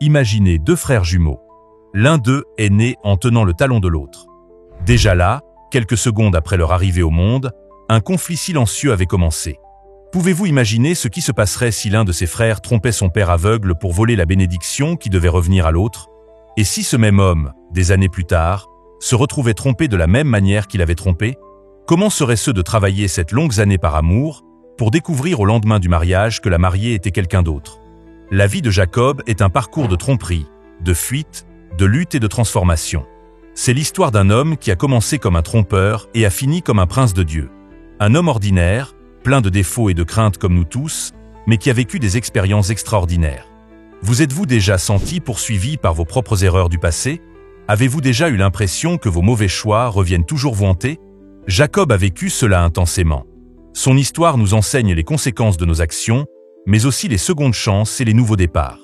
Imaginez deux frères jumeaux. L'un d'eux est né en tenant le talon de l'autre. Déjà là, quelques secondes après leur arrivée au monde, un conflit silencieux avait commencé. Pouvez-vous imaginer ce qui se passerait si l'un de ses frères trompait son père aveugle pour voler la bénédiction qui devait revenir à l'autre? Et si ce même homme, des années plus tard, se retrouvait trompé de la même manière qu'il avait trompé? Comment seraient ceux de travailler cette longue année par amour pour découvrir au lendemain du mariage que la mariée était quelqu'un d'autre? La vie de Jacob est un parcours de tromperie, de fuite, de lutte et de transformation. C'est l'histoire d'un homme qui a commencé comme un trompeur et a fini comme un prince de Dieu. Un homme ordinaire, plein de défauts et de craintes comme nous tous, mais qui a vécu des expériences extraordinaires. Vous êtes-vous déjà senti poursuivi par vos propres erreurs du passé? Avez-vous déjà eu l'impression que vos mauvais choix reviennent toujours vous hanter? Jacob a vécu cela intensément. Son histoire nous enseigne les conséquences de nos actions, mais aussi les secondes chances et les nouveaux départs.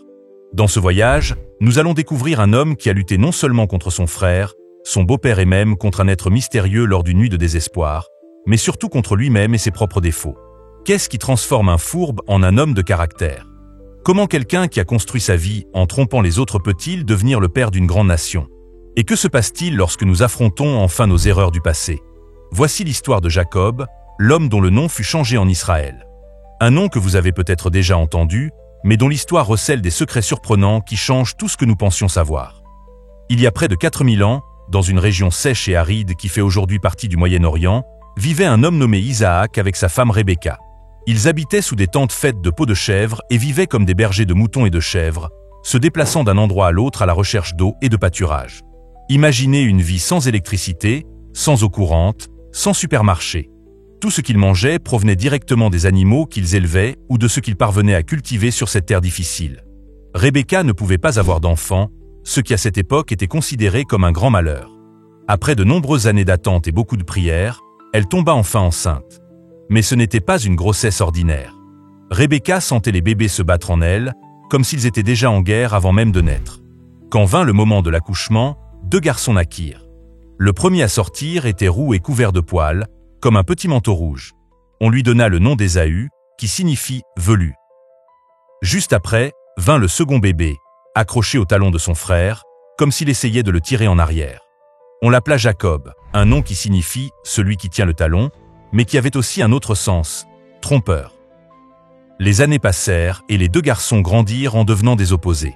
Dans ce voyage, nous allons découvrir un homme qui a lutté non seulement contre son frère, son beau-père et même contre un être mystérieux lors d'une nuit de désespoir, mais surtout contre lui-même et ses propres défauts. Qu'est-ce qui transforme un fourbe en un homme de caractère? Comment quelqu'un qui a construit sa vie en trompant les autres peut-il devenir le père d'une grande nation? Et que se passe-t-il lorsque nous affrontons enfin nos erreurs du passé? Voici l'histoire de Jacob, l'homme dont le nom fut changé en Israël. Un nom que vous avez peut-être déjà entendu, mais dont l'histoire recèle des secrets surprenants qui changent tout ce que nous pensions savoir. Il y a près de 4000 ans, dans une région sèche et aride qui fait aujourd'hui partie du Moyen-Orient, vivait un homme nommé Isaac avec sa femme Rebecca. Ils habitaient sous des tentes faites de peaux de chèvre et vivaient comme des bergers de moutons et de chèvres, se déplaçant d'un endroit à l'autre à la recherche d'eau et de pâturage. Imaginez une vie sans électricité, sans eau courante, sans supermarché. Tout ce qu'ils mangeaient provenait directement des animaux qu'ils élevaient ou de ce qu'ils parvenaient à cultiver sur cette terre difficile. Rebecca ne pouvait pas avoir d'enfants, ce qui à cette époque était considéré comme un grand malheur. Après de nombreuses années d'attente et beaucoup de prières, elle tomba enfin enceinte. Mais ce n'était pas une grossesse ordinaire. Rebecca sentait les bébés se battre en elle, comme s'ils étaient déjà en guerre avant même de naître. Quand vint le moment de l'accouchement, 2 garçons naquirent. Le premier à sortir était roux et couvert de poils, comme un petit manteau rouge. On lui donna le nom d'Ésaü, qui signifie « velu ». Juste après, vint le second bébé, accroché au talon de son frère, comme s'il essayait de le tirer en arrière. On l'appela Jacob, un nom qui signifie « celui qui tient le talon », mais qui avait aussi un autre sens, « trompeur ». Les années passèrent et les 2 garçons grandirent en devenant des opposés.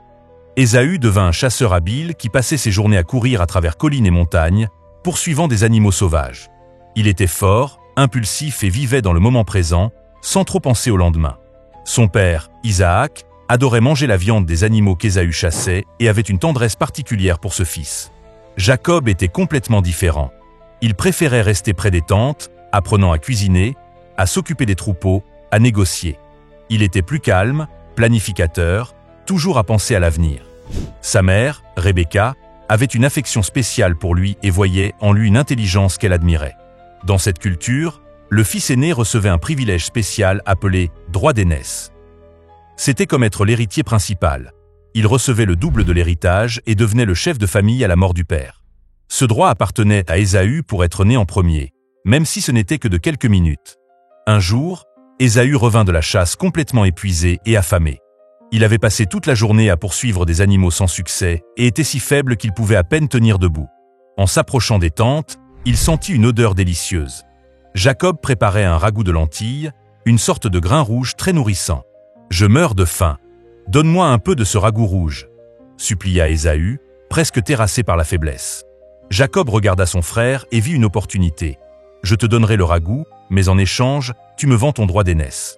Ésaü devint un chasseur habile qui passait ses journées à courir à travers collines et montagnes, poursuivant des animaux sauvages. Il était fort, impulsif et vivait dans le moment présent, sans trop penser au lendemain. Son père, Isaac, adorait manger la viande des animaux qu'Ésaü chassait et avait une tendresse particulière pour ce fils. Jacob était complètement différent. Il préférait rester près des tentes, apprenant à cuisiner, à s'occuper des troupeaux, à négocier. Il était plus calme, planificateur, toujours à penser à l'avenir. Sa mère, Rebecca, avait une affection spéciale pour lui et voyait en lui une intelligence qu'elle admirait. Dans cette culture, le fils aîné recevait un privilège spécial appelé « droit d'aînesse ». C'était comme être l'héritier principal. Il recevait le double de l'héritage et devenait le chef de famille à la mort du père. Ce droit appartenait à Ésaü pour être né en premier, même si ce n'était que de quelques minutes. Un jour, Ésaü revint de la chasse complètement épuisé et affamé. Il avait passé toute la journée à poursuivre des animaux sans succès et était si faible qu'il pouvait à peine tenir debout. En s'approchant des tentes, il sentit une odeur délicieuse. Jacob préparait un ragoût de lentilles, une sorte de grain rouge très nourrissant. « Je meurs de faim. Donne-moi un peu de ce ragoût rouge » supplia Ésaü, presque terrassé par la faiblesse. Jacob regarda son frère et vit une opportunité. « Je te donnerai le ragoût, mais en échange, tu me vends ton droit d'aînesse. »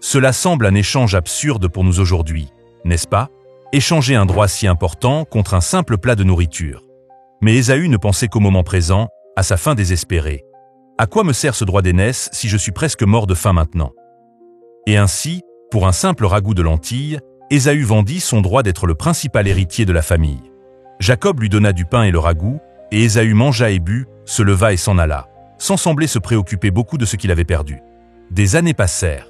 Cela semble un échange absurde pour nous aujourd'hui, n'est-ce pas? Échanger un droit si important contre un simple plat de nourriture. Mais Ésaü ne pensait qu'au moment présent, à sa faim désespérée. À quoi me sert ce droit d'aînesse si je suis presque mort de faim maintenant? Et ainsi, pour un simple ragoût de lentilles, Ésaü vendit son droit d'être le principal héritier de la famille. Jacob lui donna du pain et le ragoût, et Ésaü mangea et but, se leva et s'en alla, sans sembler se préoccuper beaucoup de ce qu'il avait perdu. Des années passèrent.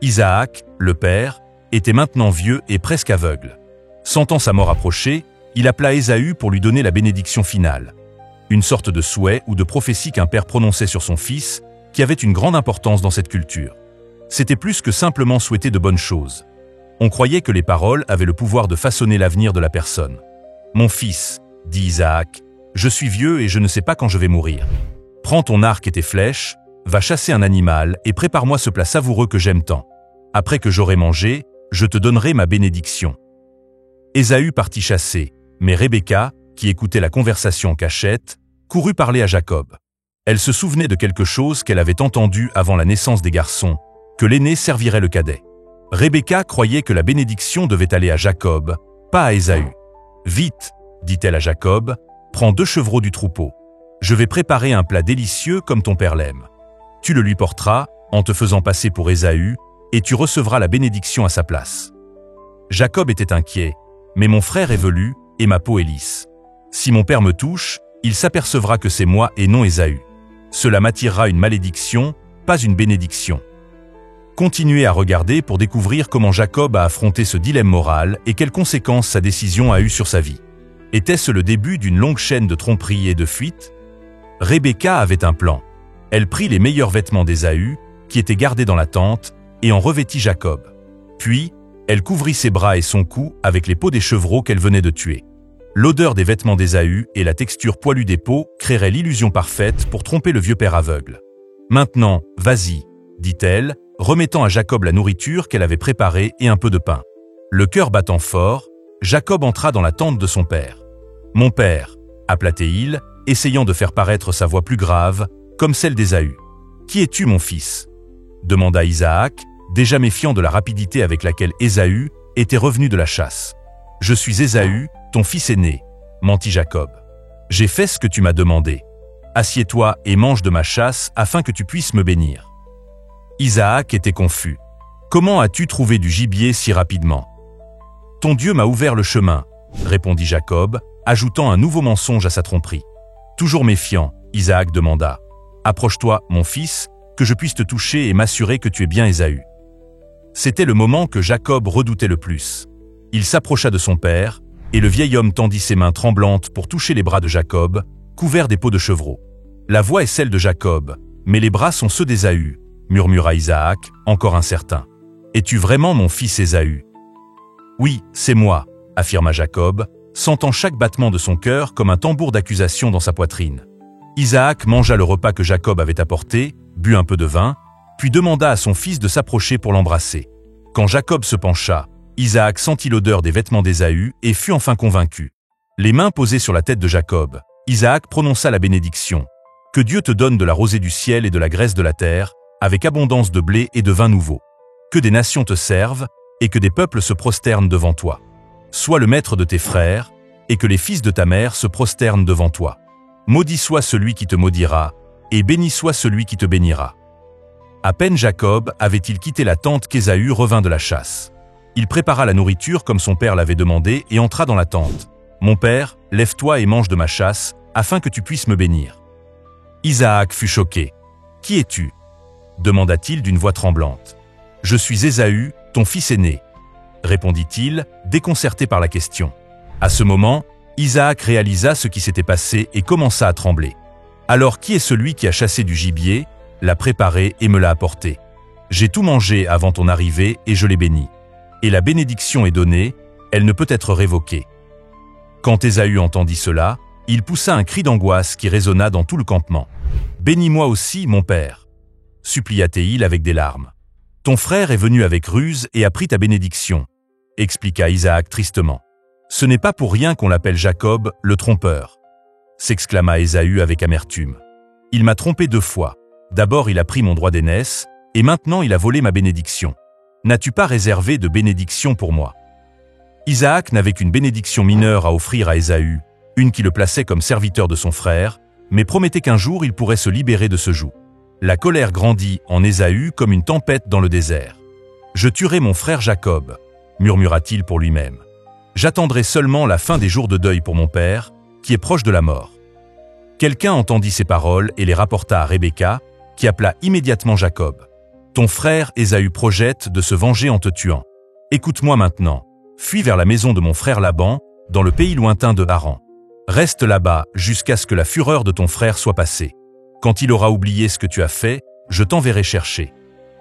Isaac, le père, était maintenant vieux et presque aveugle. Sentant sa mort approcher, il appela Ésaü pour lui donner la bénédiction finale. Une sorte de souhait ou de prophétie qu'un père prononçait sur son fils, qui avait une grande importance dans cette culture. C'était plus que simplement souhaiter de bonnes choses. On croyait que les paroles avaient le pouvoir de façonner l'avenir de la personne. « Mon fils, dit Isaac, je suis vieux et je ne sais pas quand je vais mourir. Prends ton arc et tes flèches, va chasser un animal et prépare-moi ce plat savoureux que j'aime tant. Après que j'aurai mangé, je te donnerai ma bénédiction. » Ésaü partit chasser, mais Rebecca, qui écoutait la conversation en cachette, courut parler à Jacob. Elle se souvenait de quelque chose qu'elle avait entendu avant la naissance des garçons, que l'aîné servirait le cadet. Rebecca croyait que la bénédiction devait aller à Jacob, pas à Ésaü. « Vite, dit-elle à Jacob, prends 2 chevreaux du troupeau. Je vais préparer un plat délicieux comme ton père l'aime. Tu le lui porteras, en te faisant passer pour Ésaü, et tu recevras la bénédiction à sa place. » Jacob était inquiet, mais mon frère est velu, et ma peau est lisse. Si mon père me touche, il s'apercevra que c'est moi et non Ésaü. Cela m'attirera une malédiction, pas une bénédiction. Continuez à regarder pour découvrir comment Jacob a affronté ce dilemme moral et quelles conséquences sa décision a eues sur sa vie. Était-ce le début d'une longue chaîne de tromperies et de fuites? Rebecca avait un plan. Elle prit les meilleurs vêtements d'Ésaü, qui étaient gardés dans la tente, et en revêtit Jacob. Puis, elle couvrit ses bras et son cou avec les peaux des chevreaux qu'elle venait de tuer. L'odeur des vêtements d'Ésaü et la texture poilue des peaux créeraient l'illusion parfaite pour tromper le vieux père aveugle. « Maintenant, vas-y, » dit-elle, remettant à Jacob la nourriture qu'elle avait préparée et un peu de pain. Le cœur battant fort, Jacob entra dans la tente de son père. « Mon père, » appela-t-il, essayant de faire paraître sa voix plus grave, comme celle d'Ésaü. « Qui es-tu, mon fils » demanda Isaac, déjà méfiant de la rapidité avec laquelle Ésaü était revenu de la chasse. « Je suis Ésaü, ton fils aîné, » mentit Jacob. « J'ai fait ce que tu m'as demandé. Assieds-toi et mange de ma chasse afin que tu puisses me bénir. » Isaac était confus. « Comment as-tu trouvé du gibier si rapidement ?»« Ton Dieu m'a ouvert le chemin, » répondit Jacob, ajoutant un nouveau mensonge à sa tromperie. Toujours méfiant, Isaac demanda. « Approche-toi, mon fils, que je puisse te toucher et m'assurer que tu es bien Ésaü. » C'était le moment que Jacob redoutait le plus. Il s'approcha de son père, et le vieil homme tendit ses mains tremblantes pour toucher les bras de Jacob, couverts des peaux de chevreau. « La voix est celle de Jacob, mais les bras sont ceux d'Ésaü, » murmura Isaac, encore incertain. « Es-tu vraiment mon fils Ésaü ?»« Oui, c'est moi, » affirma Jacob, sentant chaque battement de son cœur comme un tambour d'accusation dans sa poitrine. Isaac mangea le repas que Jacob avait apporté, but un peu de vin, puis demanda à son fils de s'approcher pour l'embrasser. Quand Jacob se pencha, Isaac sentit l'odeur des vêtements d'Ésaü et fut enfin convaincu. Les mains posées sur la tête de Jacob, Isaac prononça la bénédiction. « Que Dieu te donne de la rosée du ciel et de la graisse de la terre, avec abondance de blé et de vin nouveau. Que des nations te servent, et que des peuples se prosternent devant toi. Sois le maître de tes frères, et que les fils de ta mère se prosternent devant toi. Maudit soit celui qui te maudira, et béni soit celui qui te bénira. » À peine Jacob avait-il quitté la tente qu'Ésaü revint de la chasse. Il prépara la nourriture comme son père l'avait demandé et entra dans la tente. « Mon père, lève-toi et mange de ma chasse, afin que tu puisses me bénir. » Isaac fut choqué. « Qui es-tu » demanda-t-il d'une voix tremblante. « Je suis Ésaü, ton fils aîné, » répondit-il, déconcerté par la question. À ce moment, Isaac réalisa ce qui s'était passé et commença à trembler. « Alors qui est celui qui a chassé du gibier, l'a préparé et me l'a apporté? J'ai tout mangé avant ton arrivée et je l'ai béni. Et la bénédiction est donnée, elle ne peut être révoquée. » Quand Ésaü entendit cela, il poussa un cri d'angoisse qui résonna dans tout le campement. « Bénis-moi aussi, mon père » supplia-t-il avec des larmes. « Ton frère est venu avec ruse et a pris ta bénédiction » expliqua Isaac tristement. « Ce n'est pas pour rien qu'on l'appelle Jacob, le trompeur » s'exclama Ésaü avec amertume. « Il m'a trompé 2 fois. D'abord il a pris mon droit d'aînesse, et maintenant il a volé ma bénédiction. N'as-tu pas réservé de bénédiction pour moi ?» Isaac n'avait qu'une bénédiction mineure à offrir à Ésaü, une qui le plaçait comme serviteur de son frère, mais promettait qu'un jour il pourrait se libérer de ce joug. La colère grandit en Ésaü comme une tempête dans le désert. « Je tuerai mon frère Jacob » murmura-t-il pour lui-même. « J'attendrai seulement la fin des jours de deuil pour mon père, qui est proche de la mort. » Quelqu'un entendit ces paroles et les rapporta à Rebecca, qui appela immédiatement Jacob. « Ton frère Ésaü projette de se venger en te tuant. Écoute-moi maintenant. Fuis vers la maison de mon frère Laban, dans le pays lointain de Haran. Reste là-bas jusqu'à ce que la fureur de ton frère soit passée. Quand il aura oublié ce que tu as fait, je t'enverrai chercher.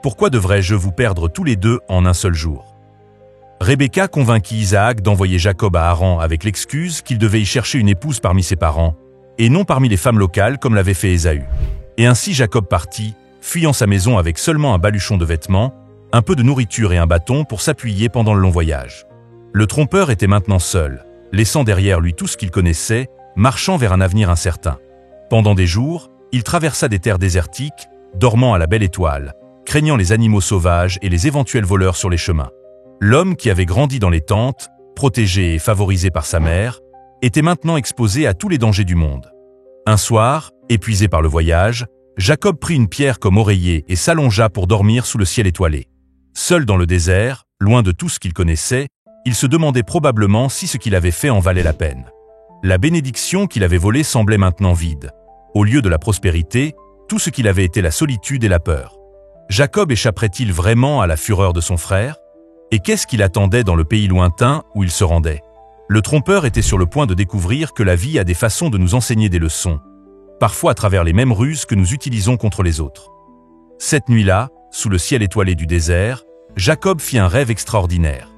Pourquoi devrais-je vous perdre tous les deux en un seul jour ?» Rebecca convainquit Isaac d'envoyer Jacob à Haran avec l'excuse qu'il devait y chercher une épouse parmi ses parents, et non parmi les femmes locales comme l'avait fait Ésaü. Et ainsi Jacob partit, fuyant sa maison avec seulement un baluchon de vêtements, un peu de nourriture et un bâton pour s'appuyer pendant le long voyage. Le trompeur était maintenant seul, laissant derrière lui tout ce qu'il connaissait, marchant vers un avenir incertain. Pendant des jours, il traversa des terres désertiques, dormant à la belle étoile, craignant les animaux sauvages et les éventuels voleurs sur les chemins. L'homme qui avait grandi dans les tentes, protégé et favorisé par sa mère, était maintenant exposé à tous les dangers du monde. Un soir, épuisé par le voyage, Jacob prit une pierre comme oreiller et s'allongea pour dormir sous le ciel étoilé. Seul dans le désert, loin de tout ce qu'il connaissait, il se demandait probablement si ce qu'il avait fait en valait la peine. La bénédiction qu'il avait volée semblait maintenant vide. Au lieu de la prospérité, tout ce qu'il avait était la solitude et la peur. Jacob échapperait-il vraiment à la fureur de son frère? Et qu'est-ce qu'il attendait dans le pays lointain où il se rendait? Le trompeur était sur le point de découvrir que la vie a des façons de nous enseigner des leçons, parfois à travers les mêmes ruses que nous utilisons contre les autres. Cette nuit-là, sous le ciel étoilé du désert, Jacob fit un rêve extraordinaire.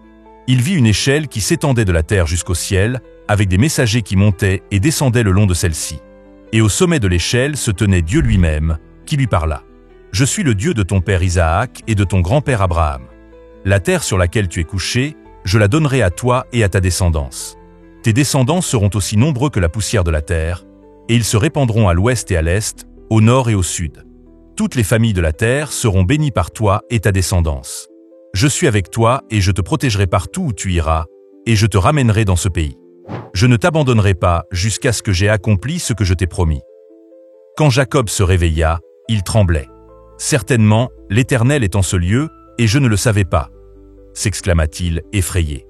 Il vit une échelle qui s'étendait de la terre jusqu'au ciel, avec des messagers qui montaient et descendaient le long de celle-ci. Et au sommet de l'échelle se tenait Dieu lui-même, qui lui parla. « Je suis le Dieu de ton père Isaac et de ton grand-père Abraham. La terre sur laquelle tu es couché, je la donnerai à toi et à ta descendance. Tes descendants seront aussi nombreux que la poussière de la terre, et ils se répandront à l'ouest et à l'est, au nord et au sud. Toutes les familles de la terre seront bénies par toi et ta descendance. Je suis avec toi et je te protégerai partout où tu iras, et je te ramènerai dans ce pays. Je ne t'abandonnerai pas jusqu'à ce que j'aie accompli ce que je t'ai promis. » Quand Jacob se réveilla, il tremblait. « Certainement, l'Éternel est en ce lieu, et je ne le savais pas, » s'exclama-t-il, effrayé.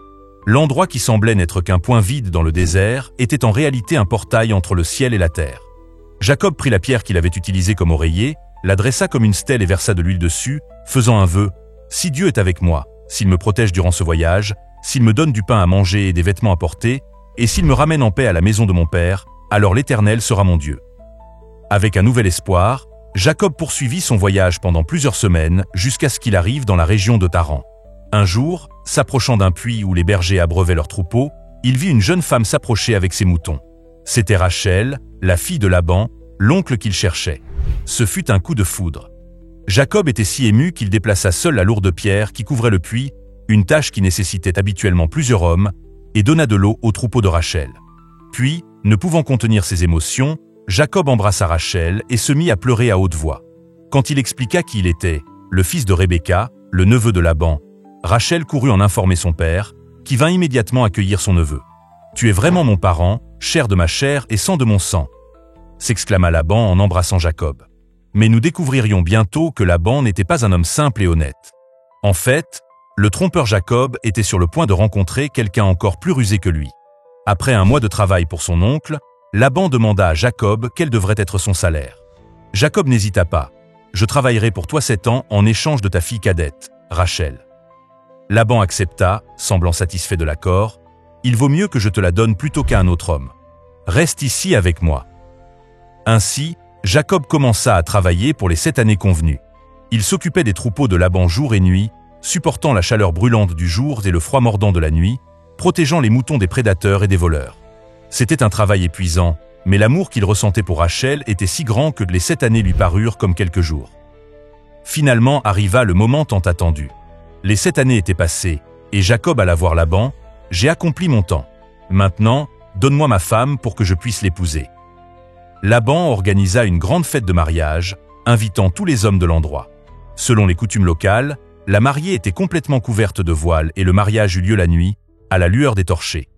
L'endroit qui semblait n'être qu'un point vide dans le désert était en réalité un portail entre le ciel et la terre. Jacob prit la pierre qu'il avait utilisée comme oreiller, la dressa comme une stèle et versa de l'huile dessus, faisant un vœu. « Si Dieu est avec moi, s'il me protège durant ce voyage, s'il me donne du pain à manger et des vêtements à porter, et s'il me ramène en paix à la maison de mon père, alors l'Éternel sera mon Dieu. » Avec un nouvel espoir, Jacob poursuivit son voyage pendant plusieurs semaines jusqu'à ce qu'il arrive dans la région de Haran. Un jour, s'approchant d'un puits où les bergers abreuvaient leurs troupeaux, il vit une jeune femme s'approcher avec ses moutons. C'était Rachel, la fille de Laban, l'oncle qu'il cherchait. Ce fut un coup de foudre. Jacob était si ému qu'il déplaça seul la lourde pierre qui couvrait le puits, une tâche qui nécessitait habituellement plusieurs hommes, et donna de l'eau au troupeau de Rachel. Puis, ne pouvant contenir ses émotions, Jacob embrassa Rachel et se mit à pleurer à haute voix. Quand il expliqua qui il était, le fils de Rebecca, le neveu de Laban, Rachel courut en informer son père, qui vint immédiatement accueillir son neveu. « Tu es vraiment mon parent, chair de ma chair et sang de mon sang », s'exclama Laban en embrassant Jacob. Mais nous découvririons bientôt que Laban n'était pas un homme simple et honnête. En fait, le trompeur Jacob était sur le point de rencontrer quelqu'un encore plus rusé que lui. Après un mois de travail pour son oncle, Laban demanda à Jacob quel devrait être son salaire. Jacob n'hésita pas. « Je travaillerai pour toi 7 ans en échange de ta fille cadette, Rachel. » Laban accepta, semblant satisfait de l'accord. « Il vaut mieux que je te la donne plutôt qu'à un autre homme. Reste ici avec moi. » Ainsi, Jacob commença à travailler pour les 7 années convenues. Il s'occupait des troupeaux de Laban jour et nuit, supportant la chaleur brûlante du jour et le froid mordant de la nuit, protégeant les moutons des prédateurs et des voleurs. C'était un travail épuisant, mais l'amour qu'il ressentait pour Rachel était si grand que les 7 années lui parurent comme quelques jours. Finalement arriva le moment tant attendu. Les 7 années étaient passées, et Jacob alla voir Laban. « J'ai accompli mon temps. Maintenant, donne-moi ma femme pour que je puisse l'épouser. » Laban organisa une grande fête de mariage, invitant tous les hommes de l'endroit. Selon les coutumes locales, la mariée était complètement couverte de voile et le mariage eut lieu la nuit, à la lueur des torchers.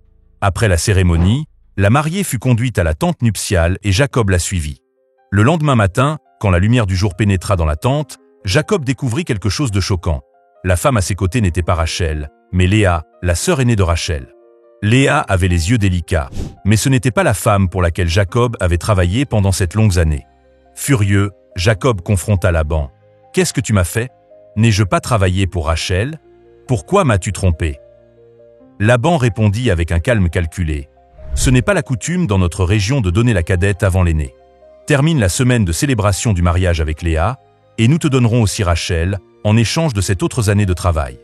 Après la cérémonie, la mariée fut conduite à la tente nuptiale et Jacob la suivit. Le lendemain matin, quand la lumière du jour pénétra dans la tente, Jacob découvrit quelque chose de choquant. La femme à ses côtés n'était pas Rachel, mais Léa, la sœur aînée de Rachel. Léa avait les yeux délicats, mais ce n'était pas la femme pour laquelle Jacob avait travaillé pendant cette longue année. Furieux, Jacob confronta Laban. « Qu'est-ce que tu m'as fait? N'ai-je pas travaillé pour Rachel? Pourquoi m'as-tu trompé ?» Laban répondit avec un calme calculé. « Ce n'est pas la coutume dans notre région de donner la cadette avant l'aîné. Termine la semaine de célébration du mariage avec Léa, et nous te donnerons aussi Rachel, en échange de cette autre année de travail. »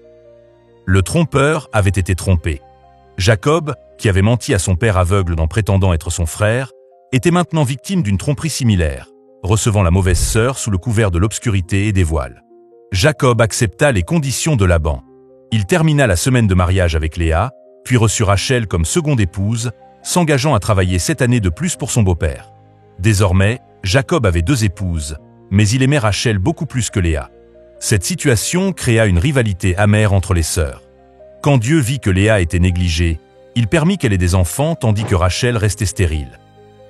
Le trompeur avait été trompé. Jacob, qui avait menti à son père aveugle en prétendant être son frère, était maintenant victime d'une tromperie similaire, recevant la mauvaise sœur sous le couvert de l'obscurité et des voiles. Jacob accepta les conditions de Laban. Il termina la semaine de mariage avec Léa, puis reçut Rachel comme seconde épouse, s'engageant à travailler 7 années de plus pour son beau-père. Désormais, Jacob avait 2 épouses, mais il aimait Rachel beaucoup plus que Léa. Cette situation créa une rivalité amère entre les sœurs. Quand Dieu vit que Léa était négligée, il permit qu'elle ait des enfants tandis que Rachel restait stérile.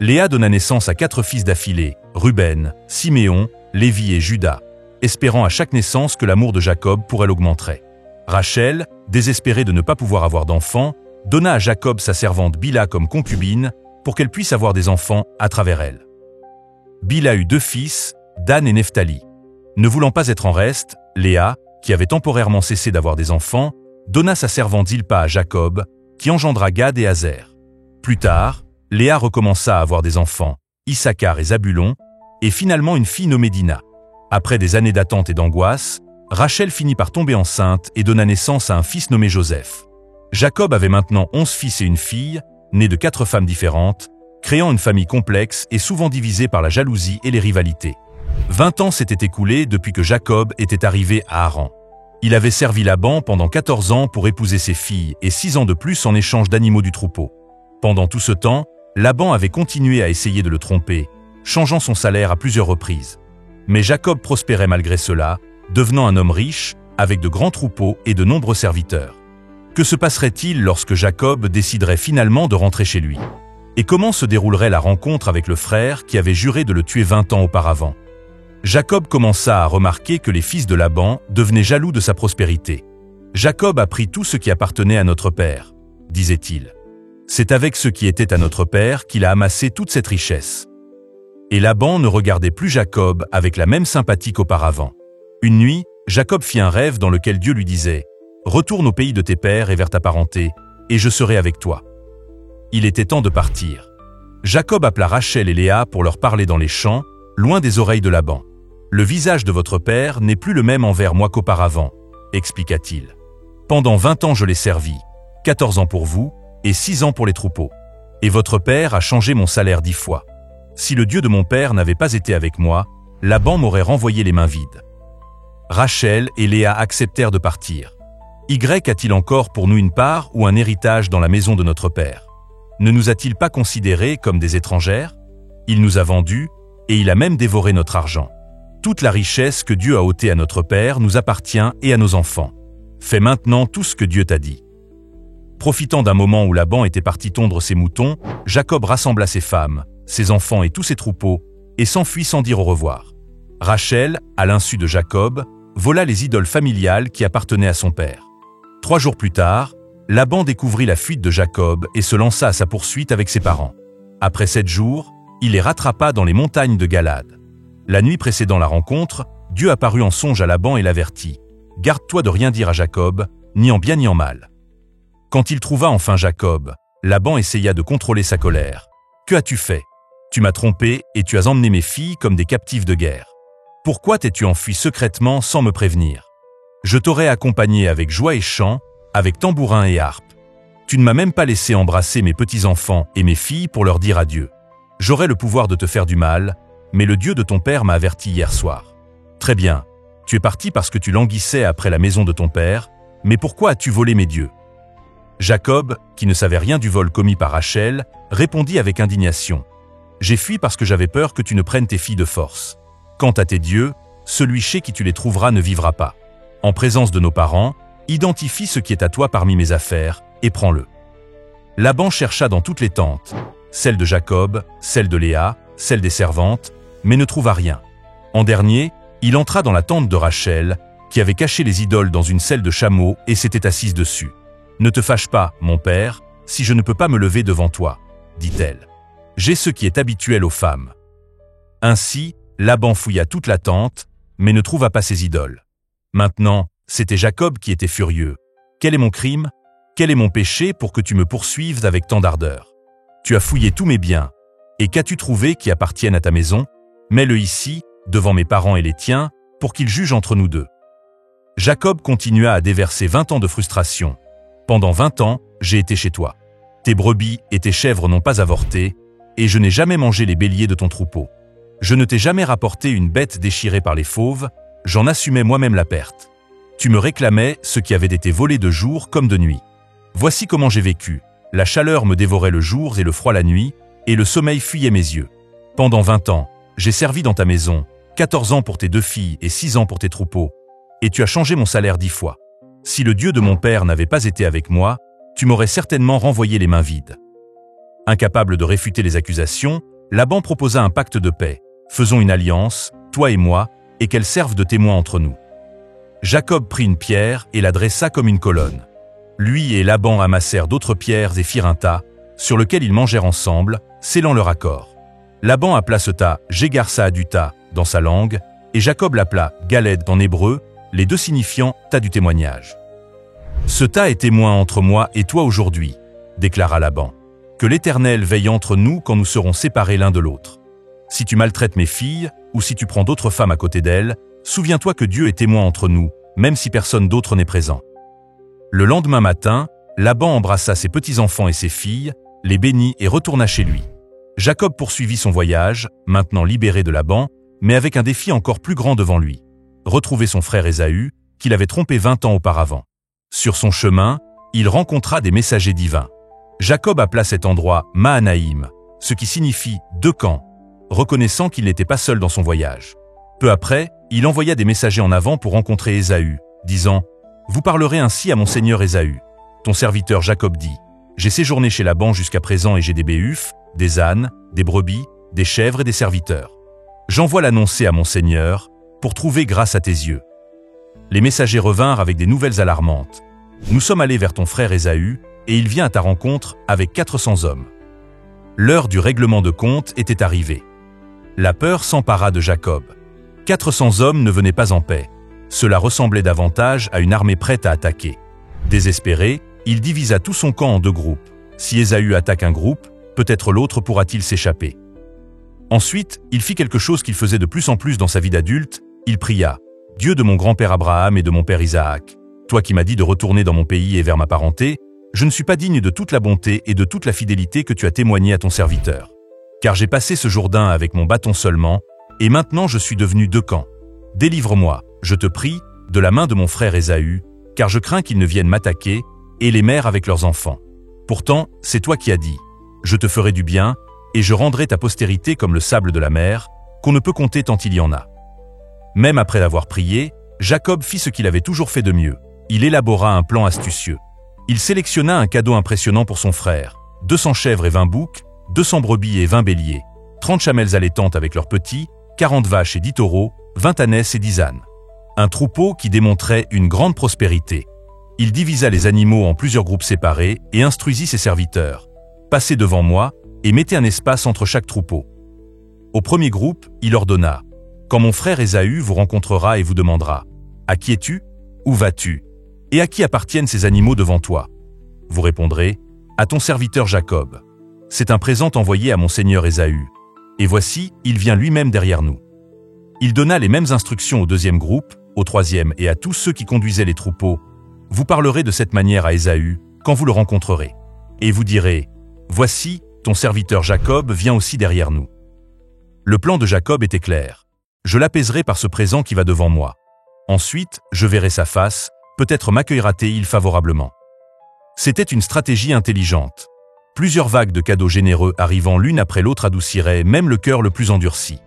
Léa donna naissance à 4 fils d'affilée, Ruben, Siméon, Lévi et Juda, espérant à chaque naissance que l'amour de Jacob pour elle augmenterait. Rachel, désespérée de ne pas pouvoir avoir d'enfants, donna à Jacob sa servante Bila comme concubine pour qu'elle puisse avoir des enfants à travers elle. Bila eut 2 fils, Dan et Nephtali. Ne voulant pas être en reste, Léa, qui avait temporairement cessé d'avoir des enfants, donna sa servante Zilpa à Jacob, qui engendra Gad et Azer. Plus tard, Léa recommença à avoir des enfants, Issachar et Zabulon, et finalement une fille nommée Dina. Après des années d'attente et d'angoisse, Rachel finit par tomber enceinte et donna naissance à un fils nommé Joseph. Jacob avait maintenant 11 fils et une fille, nés de 4 femmes différentes, créant une famille complexe et souvent divisée par la jalousie et les rivalités. 20 ans s'étaient écoulés depuis que Jacob était arrivé à Haran. Il avait servi Laban pendant 14 ans pour épouser ses filles et 6 ans de plus en échange d'animaux du troupeau. Pendant tout ce temps, Laban avait continué à essayer de le tromper, changeant son salaire à plusieurs reprises. Mais Jacob prospérait malgré cela, devenant un homme riche, avec de grands troupeaux et de nombreux serviteurs. Que se passerait-il lorsque Jacob déciderait finalement de rentrer chez lui? Et comment se déroulerait la rencontre avec le frère qui avait juré de le tuer 20 ans auparavant? Jacob commença à remarquer que les fils de Laban devenaient jaloux de sa prospérité. « Jacob a pris tout ce qui appartenait à notre père », disait-il. « C'est avec ce qui était à notre père qu'il a amassé toute cette richesse. » Et Laban ne regardait plus Jacob avec la même sympathie qu'auparavant. Une nuit, Jacob fit un rêve dans lequel Dieu lui disait « Retourne au pays de tes pères et vers ta parenté, et je serai avec toi. » Il était temps de partir. Jacob appela Rachel et Léa pour leur parler dans les champs, loin des oreilles de Laban. « Le visage de votre père n'est plus le même envers moi qu'auparavant, » expliqua-t-il. « Pendant 20 ans je l'ai servi, 14 ans pour vous et 6 ans pour les troupeaux. Et votre père a changé mon salaire 10 fois. Si le Dieu de mon père n'avait pas été avec moi, Laban m'aurait renvoyé les mains vides. » Rachel et Léa acceptèrent de partir. « Y a-t-il encore pour nous une part ou un héritage dans la maison de notre père? Ne nous a-t-il pas considérés comme des étrangères? Il nous a vendus et il a même dévoré notre argent. Toute la richesse que Dieu a ôtée à notre père nous appartient et à nos enfants. Fais maintenant tout ce que Dieu t'a dit. » Profitant d'un moment où Laban était parti tondre ses moutons, Jacob rassembla ses femmes, ses enfants et tous ses troupeaux, et s'enfuit sans dire au revoir. Rachel, à l'insu de Jacob, vola les idoles familiales qui appartenaient à son père. 3 jours plus tard, Laban découvrit la fuite de Jacob et se lança à sa poursuite avec ses parents. Après 7 jours, il les rattrapa dans les montagnes de Galad. La nuit précédant la rencontre, Dieu apparut en songe à Laban et l'avertit « Garde-toi de rien dire à Jacob, ni en bien ni en mal. » Quand il trouva enfin Jacob, Laban essaya de contrôler sa colère. « Que as-tu fait? Tu m'as trompé et tu as emmené mes filles comme des captives de guerre. Pourquoi t'es-tu enfui secrètement sans me prévenir? Je t'aurais accompagné avec joie et chant, avec tambourin et harpe. Tu ne m'as même pas laissé embrasser mes petits-enfants et mes filles pour leur dire adieu. J'aurais le pouvoir de te faire du mal, mais le Dieu de ton père m'a averti hier soir. Très bien, tu es parti parce que tu languissais après la maison de ton père, mais pourquoi as-tu volé mes dieux? » Jacob, qui ne savait rien du vol commis par Rachel, répondit avec indignation. « J'ai fui parce que j'avais peur que tu ne prennes tes filles de force. Quant à tes dieux, celui chez qui tu les trouveras ne vivra pas. En présence de nos parents, identifie ce qui est à toi parmi mes affaires et prends-le. » Laban chercha dans toutes les tentes, celle de Jacob, celle de Léa, celle des servantes, mais ne trouva rien. En dernier, il entra dans la tente de Rachel, qui avait caché les idoles dans une selle de chameau et s'était assise dessus. « Ne te fâche pas, mon père, si je ne peux pas me lever devant toi, » dit-elle. « J'ai ce qui est habituel aux femmes. » Ainsi, Laban fouilla toute la tente, mais ne trouva pas ses idoles. Maintenant, c'était Jacob qui était furieux. « Quel est mon crime? Quel est mon péché pour que tu me poursuives avec tant d'ardeur? Tu as fouillé tous mes biens. Et qu'as-tu trouvé qui appartienne à ta maison? Mets-le ici, devant mes parents et les tiens, pour qu'ils jugent entre nous deux. » Jacob continua à déverser 20 ans de frustration. Pendant 20 ans, j'ai été chez toi. Tes brebis et tes chèvres n'ont pas avorté, et je n'ai jamais mangé les béliers de ton troupeau. Je ne t'ai jamais rapporté une bête déchirée par les fauves, j'en assumais moi-même la perte. Tu me réclamais ce qui avait été volé de jour comme de nuit. Voici comment j'ai vécu. La chaleur me dévorait le jour et le froid la nuit, et le sommeil fuyait mes yeux. Pendant 20 ans, j'ai servi dans ta maison, 14 ans pour tes 2 filles et 6 ans pour tes troupeaux, et tu as changé mon salaire 10 fois. Si le Dieu de mon père n'avait pas été avec moi, tu m'aurais certainement renvoyé les mains vides. Incapable de réfuter les accusations, Laban proposa un pacte de paix. Faisons une alliance, toi et moi, et qu'elle serve de témoin entre nous. Jacob prit une pierre et la dressa comme une colonne. Lui et Laban amassèrent d'autres pierres et firent un tas, sur lequel ils mangèrent ensemble, scellant leur accord. Laban appela ce tas Jégar Saaduta dans sa langue, et Jacob l'appela Galed en hébreu, les deux signifiant tas du témoignage. Ce tas est témoin entre moi et toi aujourd'hui, déclara Laban. Que l'Éternel veille entre nous quand nous serons séparés l'un de l'autre. Si tu maltraites mes filles, ou si tu prends d'autres femmes à côté d'elles, souviens-toi que Dieu est témoin entre nous, même si personne d'autre n'est présent. Le lendemain matin, Laban embrassa ses petits-enfants et ses filles, les bénit et retourna chez lui. Jacob poursuivit son voyage, maintenant libéré de Laban, mais avec un défi encore plus grand devant lui. Retrouver son frère Ésaü, qu'il avait trompé 20 ans auparavant. Sur son chemin, il rencontra des messagers divins. Jacob appela cet endroit Mahanaïm, ce qui signifie « deux camps », reconnaissant qu'il n'était pas seul dans son voyage. Peu après, il envoya des messagers en avant pour rencontrer Ésaü, disant « Vous parlerez ainsi à mon seigneur Ésaü. Ton serviteur Jacob dit « J'ai séjourné chez Laban jusqu'à présent et j'ai des béhufs, des ânes, des brebis, des chèvres et des serviteurs. J'envoie l'annoncer à mon seigneur pour trouver grâce à tes yeux. » Les messagers revinrent avec des nouvelles alarmantes. « Nous sommes allés vers ton frère Ésaü et il vient à ta rencontre avec 400 hommes. » L'heure du règlement de compte était arrivée. La peur s'empara de Jacob. 400 hommes ne venaient pas en paix. Cela ressemblait davantage à une armée prête à attaquer. Désespéré, il divisa tout son camp en 2 groupes. Si Ésaü attaque un groupe, peut-être l'autre pourra-t-il s'échapper. Ensuite, il fit quelque chose qu'il faisait de plus en plus dans sa vie d'adulte, il pria « Dieu de mon grand-père Abraham et de mon père Isaac, toi qui m'as dit de retourner dans mon pays et vers ma parenté, je ne suis pas digne de toute la bonté et de toute la fidélité que tu as témoigné à ton serviteur. Car j'ai passé ce Jourdain avec mon bâton seulement, et maintenant je suis devenu 2 camps. Délivre-moi, je te prie, de la main de mon frère Ésaü, car je crains qu'ils ne viennent m'attaquer, et les mères avec leurs enfants. Pourtant, c'est toi qui as dit, je te ferai du bien, et je rendrai ta postérité comme le sable de la mer, qu'on ne peut compter tant il y en a. » Même après avoir prié, Jacob fit ce qu'il avait toujours fait de mieux. Il élabora un plan astucieux. Il sélectionna un cadeau impressionnant pour son frère, 200 chèvres et 20 boucs, 200 brebis et 20 béliers, 30 chamelles allaitantes avec leurs petits, 40 vaches et 10 taureaux, 20 ânesses et 10 ânes. Un troupeau qui démontrait une grande prospérité. Il divisa les animaux en plusieurs groupes séparés et instruisit ses serviteurs. « Passez devant moi et mettez un espace entre chaque troupeau. » Au premier groupe, il ordonna « Quand mon frère Ésaü vous rencontrera et vous demandera « À qui es-tu ? Où vas-tu ? Et à qui appartiennent ces animaux devant toi ?» Vous répondrez « À ton serviteur Jacob. C'est un présent envoyé à mon seigneur Ésaü. Et voici, il vient lui-même derrière nous. » Il donna les mêmes instructions au deuxième groupe, au troisième et à tous ceux qui conduisaient les troupeaux. « Vous parlerez de cette manière à Ésaü quand vous le rencontrerez. Et vous direz « Voici, ton serviteur Jacob vient aussi derrière nous. » Le plan de Jacob était clair. Je l'apaiserai par ce présent qui va devant moi. Ensuite, je verrai sa face, peut-être m'accueillera-t-il favorablement. C'était une stratégie intelligente. Plusieurs vagues de cadeaux généreux arrivant l'une après l'autre adouciraient même le cœur le plus endurci.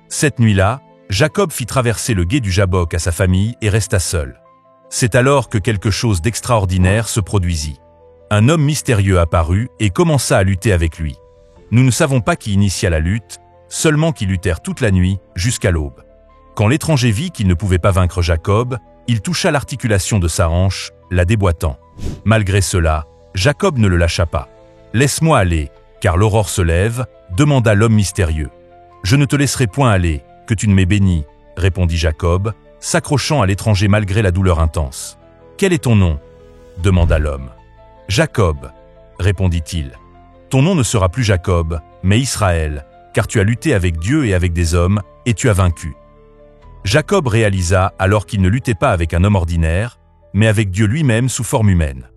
Cette nuit-là, Jacob fit traverser le gué du Jabbok à sa famille et resta seul. C'est alors que quelque chose d'extraordinaire se produisit. Un homme mystérieux apparut et commença à lutter avec lui. Nous ne savons pas qui initia la lutte, seulement qu'ils luttèrent toute la nuit, jusqu'à l'aube. Quand l'étranger vit qu'il ne pouvait pas vaincre Jacob, il toucha l'articulation de sa hanche, la déboîtant. Malgré cela, Jacob ne le lâcha pas. « Laisse-moi aller, car l'aurore se lève, » demanda l'homme mystérieux. « Je ne te laisserai point aller, que tu ne m'aies béni, » répondit Jacob, s'accrochant à l'étranger malgré la douleur intense. « Quel est ton nom » demanda l'homme. « Jacob, » répondit-il. « Ton nom ne sera plus Jacob, mais Israël, car tu as lutté avec Dieu et avec des hommes, et tu as vaincu. » Jacob réalisa alors qu'il ne luttait pas avec un homme ordinaire, mais avec Dieu lui-même sous forme humaine.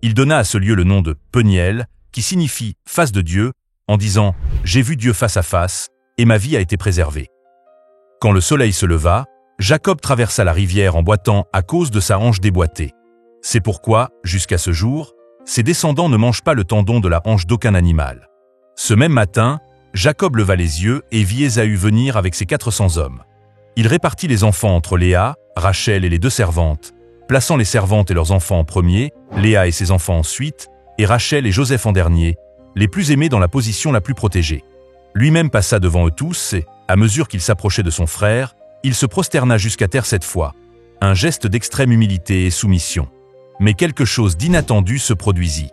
Il donna à ce lieu le nom de Peniel, qui signifie « face de Dieu », en disant « J'ai vu Dieu face à face, et ma vie a été préservée ». Quand le soleil se leva, Jacob traversa la rivière en boitant à cause de sa hanche déboîtée. C'est pourquoi, jusqu'à ce jour, ses descendants ne mangent pas le tendon de la hanche d'aucun animal. Ce même matin, Jacob leva les yeux et vit Ésaü venir avec ses 400 hommes. Il répartit les enfants entre Léa, Rachel et les 2 servantes, plaçant les servantes et leurs enfants en premier, Léa et ses enfants ensuite, et Rachel et Joseph en dernier, les plus aimés dans la position la plus protégée. Lui-même passa devant eux tous et, à mesure qu'il s'approchait de son frère, il se prosterna jusqu'à terre 7 fois, un geste d'extrême humilité et soumission. Mais quelque chose d'inattendu se produisit.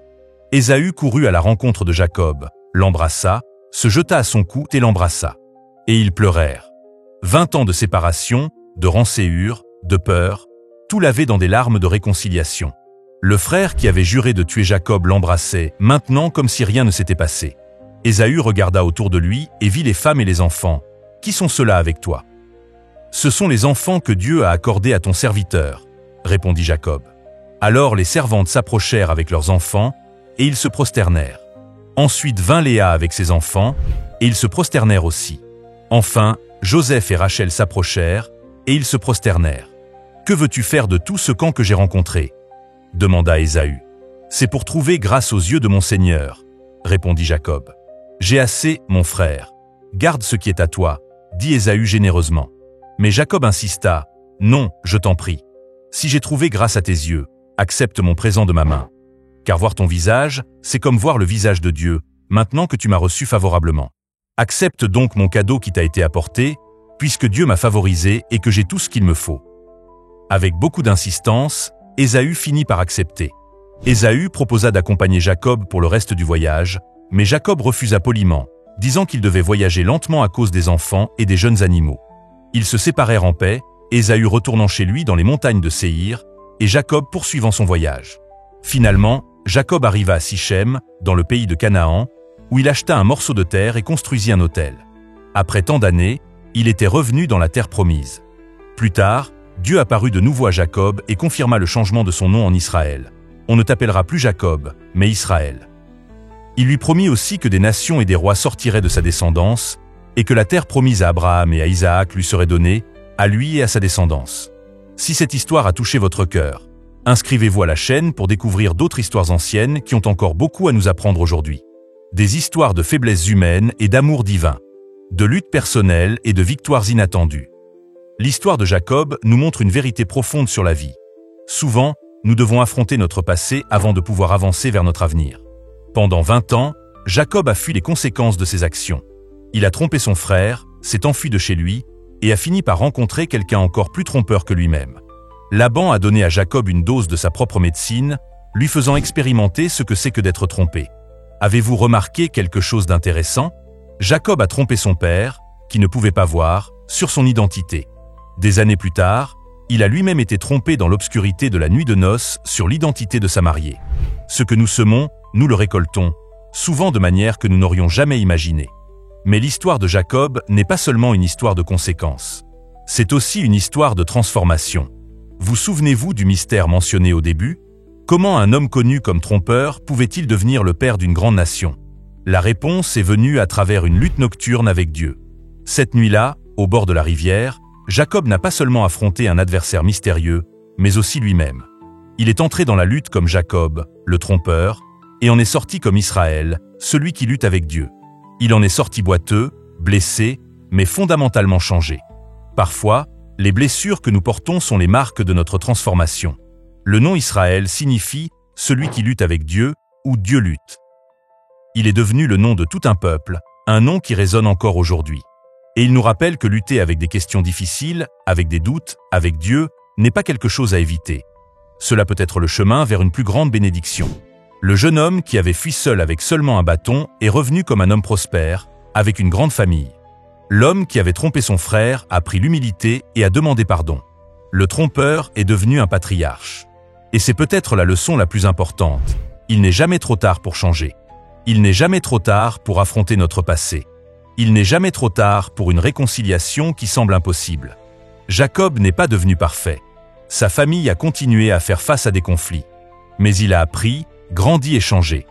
Ésaü courut à la rencontre de Jacob, l'embrassa, se jeta à son cou et l'embrassa. Et ils pleurèrent. 20 ans de séparation, de rancéure, de peur, tout lavé dans des larmes de réconciliation. Le frère qui avait juré de tuer Jacob l'embrassait, maintenant comme si rien ne s'était passé. Ésaü regarda autour de lui et vit les femmes et les enfants. « Qui sont ceux-là avec toi » ? « Ce sont les enfants que Dieu a accordés à ton serviteur, » répondit Jacob. Alors les servantes s'approchèrent avec leurs enfants, et ils se prosternèrent. Ensuite vint Léa avec ses enfants, et ils se prosternèrent aussi. Enfin, Joseph et Rachel s'approchèrent, et ils se prosternèrent. « Que veux-tu faire de tout ce camp que j'ai rencontré » demanda Ésaü. « C'est pour trouver grâce aux yeux de mon Seigneur, » répondit Jacob. « J'ai assez, mon frère. Garde ce qui est à toi, » dit Ésaü généreusement. Mais Jacob insista. « Non, je t'en prie. Si j'ai trouvé grâce à tes yeux, accepte mon présent de ma main. Car voir ton visage, c'est comme voir le visage de Dieu, maintenant que tu m'as reçu favorablement. Accepte donc mon cadeau qui t'a été apporté, puisque Dieu m'a favorisé et que j'ai tout ce qu'il me faut. » Avec beaucoup d'insistance, Ésaü finit par accepter. Ésaü proposa d'accompagner Jacob pour le reste du voyage, mais Jacob refusa poliment, disant qu'il devait voyager lentement à cause des enfants et des jeunes animaux. Ils se séparèrent en paix, Ésaü retournant chez lui dans les montagnes de Séhir, et Jacob poursuivant son voyage. Finalement, Jacob arriva à Sichem, dans le pays de Canaan, où il acheta un morceau de terre et construisit un autel. Après tant d'années, il était revenu dans la terre promise. Plus tard, Dieu apparut de nouveau à Jacob et confirma le changement de son nom en Israël. On ne t'appellera plus Jacob, mais Israël. Il lui promit aussi que des nations et des rois sortiraient de sa descendance, et que la terre promise à Abraham et à Isaac lui serait donnée, à lui et à sa descendance. Si cette histoire a touché votre cœur, inscrivez-vous à la chaîne pour découvrir d'autres histoires anciennes qui ont encore beaucoup à nous apprendre aujourd'hui. Des histoires de faiblesses humaines et d'amour divin, de luttes personnelles et de victoires inattendues. L'histoire de Jacob nous montre une vérité profonde sur la vie. Souvent, nous devons affronter notre passé avant de pouvoir avancer vers notre avenir. Pendant 20 ans, Jacob a fui les conséquences de ses actions. Il a trompé son frère, s'est enfui de chez lui et a fini par rencontrer quelqu'un encore plus trompeur que lui-même. Laban a donné à Jacob une dose de sa propre médecine, lui faisant expérimenter ce que c'est que d'être trompé. Avez-vous remarqué quelque chose d'intéressant ? Jacob a trompé son père, qui ne pouvait pas voir, sur son identité. Des années plus tard, il a lui-même été trompé dans l'obscurité de la nuit de noces sur l'identité de sa mariée. Ce que nous semons, nous le récoltons, souvent de manière que nous n'aurions jamais imaginée. Mais l'histoire de Jacob n'est pas seulement une histoire de conséquences. C'est aussi une histoire de transformation. Vous souvenez-vous du mystère mentionné au début ? Comment un homme connu comme trompeur pouvait-il devenir le père d'une grande nation ? La réponse est venue à travers une lutte nocturne avec Dieu. Cette nuit-là, au bord de la rivière, Jacob n'a pas seulement affronté un adversaire mystérieux, mais aussi lui-même. Il est entré dans la lutte comme Jacob, le trompeur, et en est sorti comme Israël, celui qui lutte avec Dieu. Il en est sorti boiteux, blessé, mais fondamentalement changé. Parfois, les blessures que nous portons sont les marques de notre transformation. Le nom Israël signifie « celui qui lutte avec Dieu » ou « Dieu lutte ». Il est devenu le nom de tout un peuple, un nom qui résonne encore aujourd'hui. Et il nous rappelle que lutter avec des questions difficiles, avec des doutes, avec Dieu, n'est pas quelque chose à éviter. Cela peut être le chemin vers une plus grande bénédiction. Le jeune homme qui avait fui seul avec seulement un bâton est revenu comme un homme prospère, avec une grande famille. L'homme qui avait trompé son frère a pris l'humilité et a demandé pardon. Le trompeur est devenu un patriarche. Et c'est peut-être la leçon la plus importante. Il n'est jamais trop tard pour changer. Il n'est jamais trop tard pour affronter notre passé. Il n'est jamais trop tard pour une réconciliation qui semble impossible. Jacob n'est pas devenu parfait. Sa famille a continué à faire face à des conflits. Mais il a appris, grandi et changé.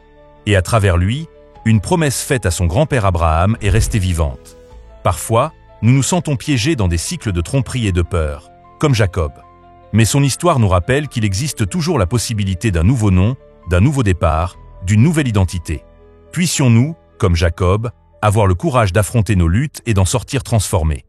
Et à travers lui, une promesse faite à son grand-père Abraham est restée vivante. Parfois, nous nous sentons piégés dans des cycles de tromperie et de peur, comme Jacob. Mais son histoire nous rappelle qu'il existe toujours la possibilité d'un nouveau nom, d'un nouveau départ, d'une nouvelle identité. Puissions-nous, comme Jacob, avoir le courage d'affronter nos luttes et d'en sortir transformés.